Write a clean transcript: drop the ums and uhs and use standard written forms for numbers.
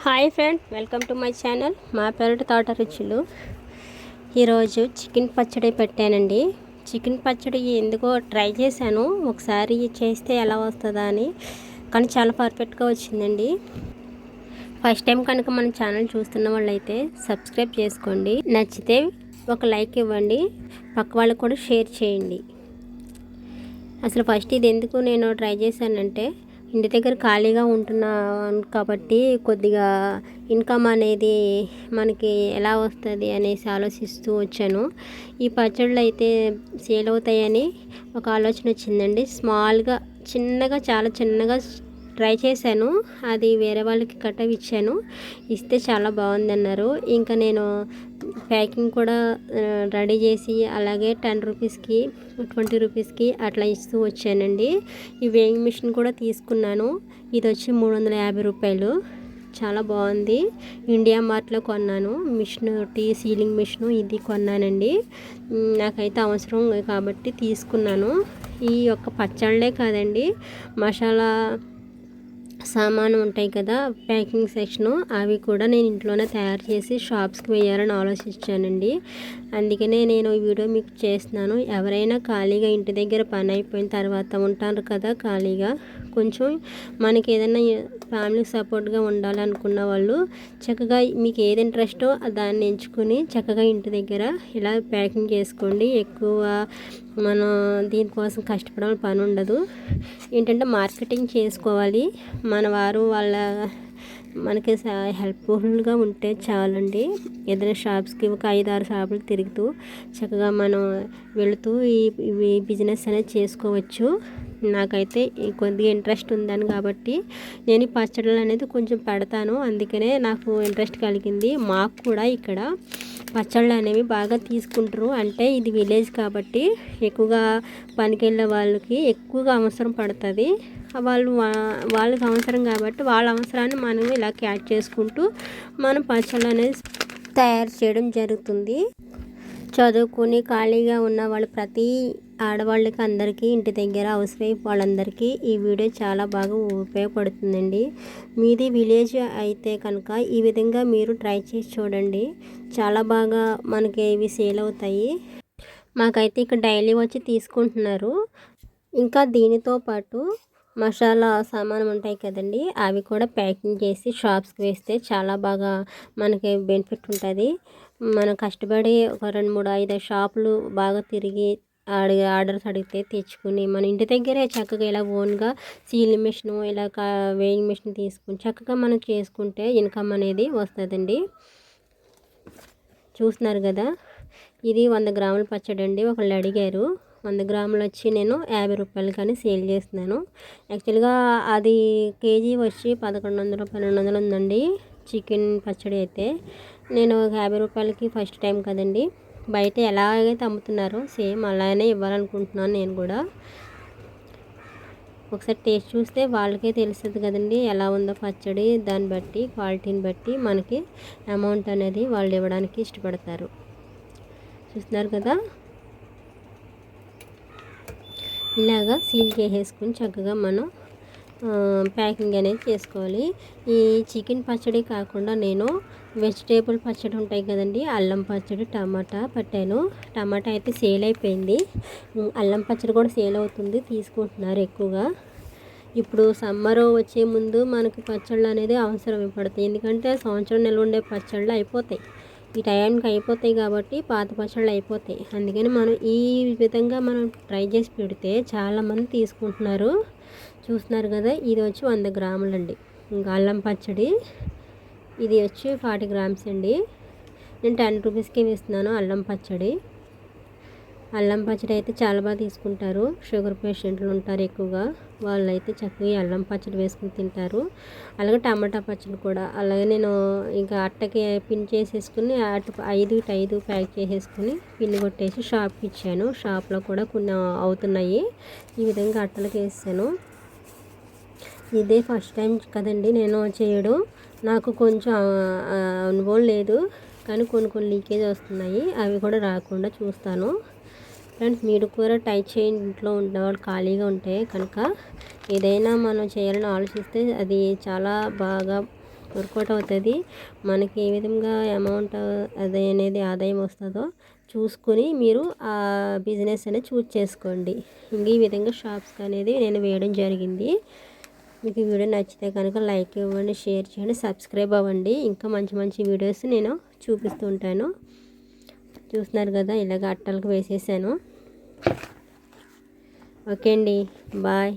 Hi friend, welcome to my channel. మా పెరటి తోట రుచులు. ఈరోజు చికెన్ పచ్చడి పెట్టానండి. చికెన్ పచ్చడి ఎందుకో ట్రై చేశాను, ఒకసారి చేస్తే ఎలా వస్తుందా అని. కానీ చాలా పర్ఫెక్ట్గా వచ్చిందండి. ఫస్ట్ టైం కనుక మన ఛానల్ చూస్తున్న వాళ్ళైతే సబ్స్క్రైబ్ చేసుకోండి. నచ్చితే ఒక లైక్ ఇవ్వండి, పక్క వాళ్ళకు కూడా షేర్ చేయండి. అసలు ఫస్ట్ ఇది ఎందుకు నేను ట్రై చేశానంటే, ఇంటి దగ్గర ఖాళీగా ఉంటున్నాను కాబట్టి కొద్దిగా ఇన్కమ్ అనేది మనకి ఎలా వస్తుంది అనేసి ఆలోచిస్తూ వచ్చాను. ఈ పచ్చళ్ళు అయితే సేల్ అవుతాయని ఒక ఆలోచన వచ్చిందండి. స్మాల్గా చిన్నగా చాలా చిన్నగా ట్రై చేశాను. అది వేరే వాళ్ళకి కట్టవి ఇచ్చాను. ఇస్తే చాలా బాగుందన్నారు. ఇంకా నేను ప్యాకింగ్ కూడా రెడీ చేసి అలాగే 10 రూపీస్కి 20 రూపీస్కి అట్లా ఇస్తూ వచ్చానండి. ఈ వేయింగ్ మిషన్ కూడా తీసుకున్నాను. ఇది వచ్చి 350 రూపాయలు. చాలా బాగుంది. ఇండియా మార్ట్లో కొన్నాను. మిషన్ సీలింగ్ మిషన్ ఇది కొన్నానండి. నాకైతే అవసరం కాబట్టి తీసుకున్నాను. ఈ యొక్క పచ్చళ్ళే కాదండి, మసాలా సామాను ఉంటాయి కదా, ప్యాకింగ్ సెక్షను, అవి కూడా నేను ఇంట్లోనే తయారు చేసి షాప్స్కి వేయాలని ఆలోచించానండి. అందుకనే నేను ఈ వీడియో మీకు చేస్తున్నాను. ఎవరైనా ఖాళీగా ఇంటి దగ్గర పని అయిపోయిన తర్వాత ఉంటారు కదా ఖాళీగా, కొంచెం మనకి ఏదైనా ఫ్యామిలీకి సపోర్ట్గా ఉండాలనుకున్న వాళ్ళు చక్కగా మీకు ఏది ఇంట్రెస్టో దాన్ని ఎంచుకుని చక్కగా ఇంటి దగ్గర ఇలా ప్యాకింగ్ చేసుకోండి. ఎక్కువ మనం దీనికోసం కష్టపడాల్సిన పని ఉండదు. ఏంటంటే మార్కెటింగ్ చేసుకోవాలి. మన వారు మనకి హెల్ప్ఫుల్గా ఉంటే చాలండి. ఏదైనా షాప్స్కి ఒక 5-6 షాపులు తిరుగుతూ చక్కగా మనం వెళుతూ ఈ బిజినెస్ అనేది చేసుకోవచ్చు. నాకైతే కొద్దిగా ఇంట్రెస్ట్ ఉందని కాబట్టి నేను ఈ పచ్చళ్ళు అనేది కొంచెం పెడతాను. అందుకనే నాకు ఇంట్రెస్ట్ కలిగింది. మాకు కూడా ఇక్కడ పచ్చళ్ళు అనేవి బాగా తీసుకుంటారు. అంటే ఇది విలేజ్ కాబట్టి ఎక్కువగా పనికి వెళ్ళే వాళ్ళకి ఎక్కువగా అవసరం పడుతుంది. వాళ్ళకి అవసరం కాబట్టి వాళ్ళ అవసరాన్ని మనం ఇలా క్యాచ్ చేసుకుంటూ మనం పచ్చళ్ళు అనేది తయారు చేయడం జరుగుతుంది. చదువుకుని ఖాళీగా ఉన్న వాళ్ళు ప్రతి ఆడవాళ్ళకి అందరికీ ఇంటి దగ్గర అవసరమై వాళ్ళందరికీ ఈ వీడియో చాలా బాగా ఉపయోగపడుతుందండి. మీది విలేజ్ అయితే కనుక ఈ విధంగా మీరు ట్రై చేసి చూడండి. చాలా బాగా మనకి ఇవి సేల్ అవుతాయి. మాకైతే ఇక్కడ డైలీ వచ్చి తీసుకుంటున్నారు. ఇంకా దీనితో పాటు మసాలా సామాను ఉంటాయి కదండి, అవి కూడా ప్యాకింగ్ చేసి షాప్స్కి వేస్తే చాలా బాగా మనకి బెనిఫిట్ ఉంటుంది. మనం కష్టపడి ఒక 2, 3, 5 షాపులు బాగా తిరిగి ఆర్డర్స్ అడిగితే తెచ్చుకుని మన ఇంటి దగ్గరే చక్కగా ఇలా ఓన్గా సీలింగ్ మిషన్ ఇలా వేయింగ్ మిషన్ తీసుకుని చక్కగా మనం చేసుకుంటే ఇన్కమ్ అనేది వస్తుందండి. చూస్తున్నారు కదా, ఇది 100 గ్రాముల పచ్చడి అండి. ఒకళ్ళు అడిగారు. 100 గ్రాములు వచ్చి నేను 50 రూపాయలు కానీ సేల్ చేస్తున్నాను. యాక్చువల్గా అది కేజీ వచ్చి 1100-1200 ఉందండి చికెన్ పచ్చడి అయితే. నేను 50 రూపాయలకి ఫస్ట్ టైం కదండి, బయట ఎలాగైతే అమ్ముతున్నారో సేమ్ అలానే ఇవ్వాలనుకుంటున్నాను నేను కూడా. ఒకసారి టేస్ట్ చూస్తే వాళ్ళకే తెలుస్తుంది కదండి ఎలా ఉందో పచ్చడి. దాన్ని బట్టి క్వాలిటీని బట్టి మనకి అమౌంట్ అనేది వాళ్ళు ఇవ్వడానికి ఇష్టపడతారు. చూస్తున్నారు కదా, ఇలాగా సీల్ చేసేసుకుని చక్కగా మనం ప్యాకింగ్ అనేది చేసుకోవాలి. ఈ చికెన్ పచ్చడి కాకుండా నేను వెజిటేబుల్ పచ్చడి ఉంటాయి కదండి, అల్లం పచ్చడి, టమాటా పట్టాను. టమాటా అయితే సేల్ అయిపోయింది. అల్లం పచ్చడి కూడా సేల్ అవుతుంది, తీసుకుంటున్నారు ఎక్కువగా. ఇప్పుడు సమ్మర్ వచ్చే ముందు మనకి పచ్చళ్ళు అనేది అవసరం పడతాయి. ఎందుకంటే సంవత్సరం నిల్వ ఉండే పచ్చళ్ళు అయిపోతాయి, ఈ టైంకి అయిపోతాయి కాబట్టి పాత పచ్చళ్ళు అయిపోతాయి. అందుకని మనం ఈ విధంగా మనం ట్రై చేసి పెడితే చాలామంది తీసుకుంటున్నారు. చూస్తున్నారు కదా, ఇది వచ్చి 100 గ్రాములండి. ఇంకా అల్లం పచ్చడి ఇది వచ్చి 40 గ్రామ్స్ అండి. నేను 10 రూపీస్కి ఇస్తున్నాను అల్లం పచ్చడి. అల్లం పచ్చడి అయితే చాలా బాగా తీసుకుంటారు. షుగర్ పేషెంట్లు ఉంటారు ఎక్కువగా, వాళ్ళైతే చక్కగా అల్లం పచ్చడి వేసుకుని తింటారు. అలాగే టమాటా పచ్చడి కూడా అలాగే నేను ఇంకా అట్టకి పిన్ చేసేసుకుని 5 ప్యాక్ చేసేసుకుని పిన్ కొట్టేసి షాప్కి ఇచ్చాను. షాప్లో కూడా కొన్ని అవుతున్నాయి. ఈ విధంగా అట్టలకి వేసాను. ఇదే ఫస్ట్ టైం కదండి నేను చేయడం. నాకు కొంచెం అనుభవం లేదు, కానీ కొన్ని లీకేజ్ వస్తున్నాయి. అవి కూడా రాకుండా చూస్తాను. ఫ్రెండ్స్, మీరు కూడా ట్రై చేయండి. ఇంట్లో ఉన్నవాళ్ళు ఖాళీగా ఉంటే కనుక ఏదైనా మనం చేయాలని ఆలోచిస్తే అది చాలా బాగా వర్కౌట్ అవుతుంది. మనకి ఏ విధంగా అమౌంట్ అదే అనేది ఆదాయం వస్తుందో చూసుకుని మీరు ఆ బిజినెస్ అనేది చూజ్ చేసుకోండి. ఇంక ఈ విధంగా షాప్స్ అనేది నేను వేయడం జరిగింది. మీకు ఈ వీడియో నచ్చితే కనుక లైక్ ఇవ్వండి, షేర్ చేయండి, సబ్స్క్రైబ్ అవ్వండి. ఇంకా మంచి మంచి వీడియోస్ నేను చూపిస్తూ ఉంటాను. చూస్తున్నారు కదా, ఇలాగ అట్టలకు వేసేసాను. ఓకే అండి, బాయ్.